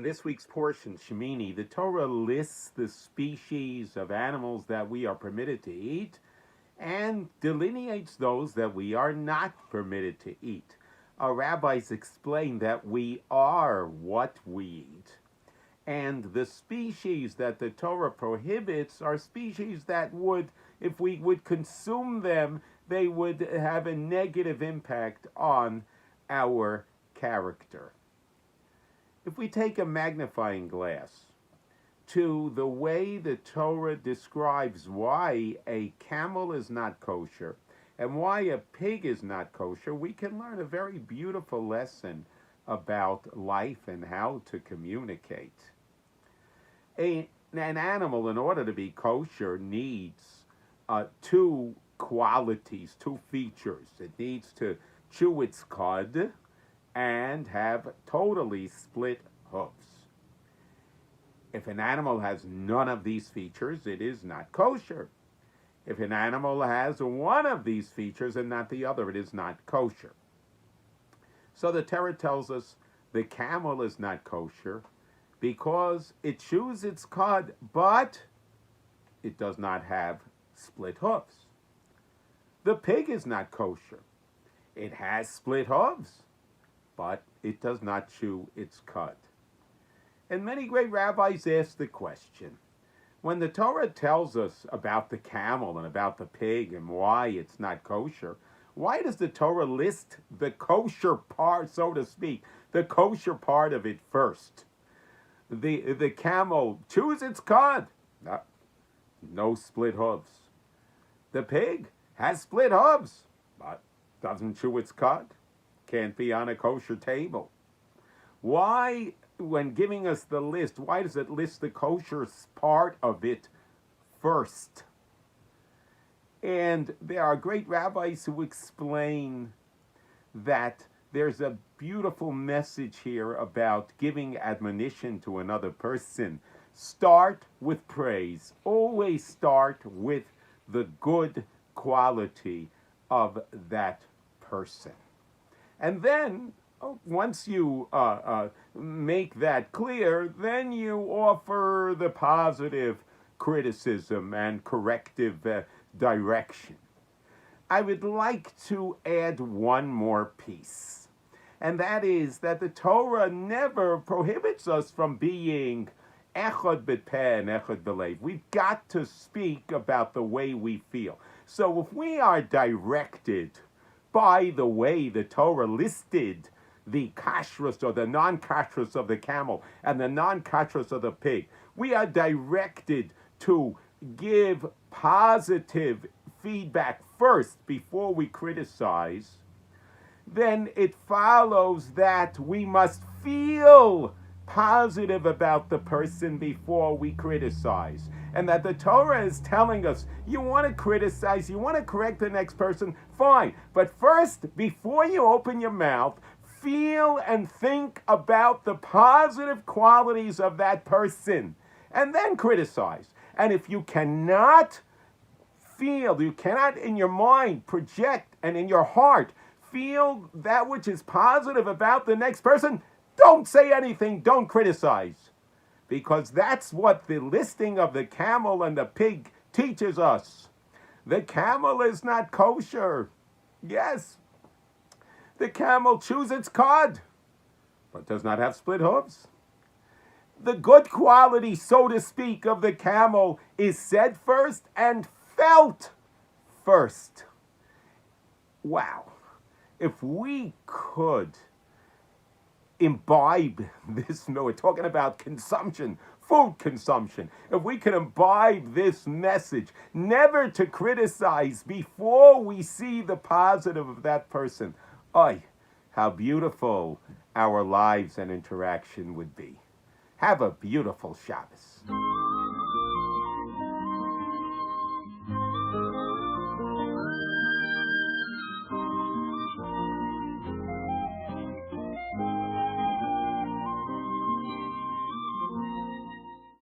In this week's portion, Shemini, the Torah lists the species of animals that we are permitted to eat and delineates those that we are not permitted to eat. Our rabbis explain that we are what we eat. And the species that the Torah prohibits are species that would, if we would consume them, they would have a negative impact on our character. If we take a magnifying glass to the way the Torah describes why a camel is not kosher and why a pig is not kosher, we can learn a very beautiful lesson about life and how to communicate. An animal, in order to be kosher, needs two qualities, two features. It needs to chew its cud and have totally split hooves. If an animal has none of these features, it is not kosher. If an animal has one of these features and not the other, it is not kosher. So the Torah tells us the camel is not kosher because it chews its cud, but it does not have split hooves. The pig is not kosher. It has split hooves, but it does not chew its cud. And many great rabbis ask the question, when the Torah tells us about the camel and about the pig and why it's not kosher, why does the Torah list the kosher part, so to speak, the kosher part of it first? The camel chews its cud, no split hooves. The pig has split hooves, but doesn't chew its cud. Can't be on a kosher table. Why, when giving us the list, why does it list the kosher part of it first? And there are great rabbis who explain that there's a beautiful message here about giving admonition to another person. Start with praise. Always start with the good quality of that person. And then, once you make that clear, then you offer the positive criticism and corrective direction. I would like to add one more piece, and that is that the Torah never prohibits us from being echad b'peh and echad b'lev. We've got to speak about the way we feel. So if we are directed by the way the Torah listed the kashrus or the non-kashrus of the camel and the non-kashrus of the pig, we are directed to give positive feedback first before we criticize, then it follows that we must feel positive about the person before we criticize. And that the Torah is telling us, you want to criticize, you want to correct the next person, fine. But first, before you open your mouth, feel and think about the positive qualities of that person, and then criticize. And if you cannot feel, you cannot in your mind project and in your heart feel that which is positive about the next person, don't say anything, don't criticize. Because that's what the listing of the camel and the pig teaches us. The camel is not kosher. Yes, the camel chews its cud, but does not have split hooves. The good quality, so to speak, of the camel is said first and felt first. Wow. If we could imbibe this, we're talking about consumption, food consumption. If we can imbibe this message, never to criticize before we see the positive of that person, how beautiful our lives and interaction would be. Have a beautiful Shabbos.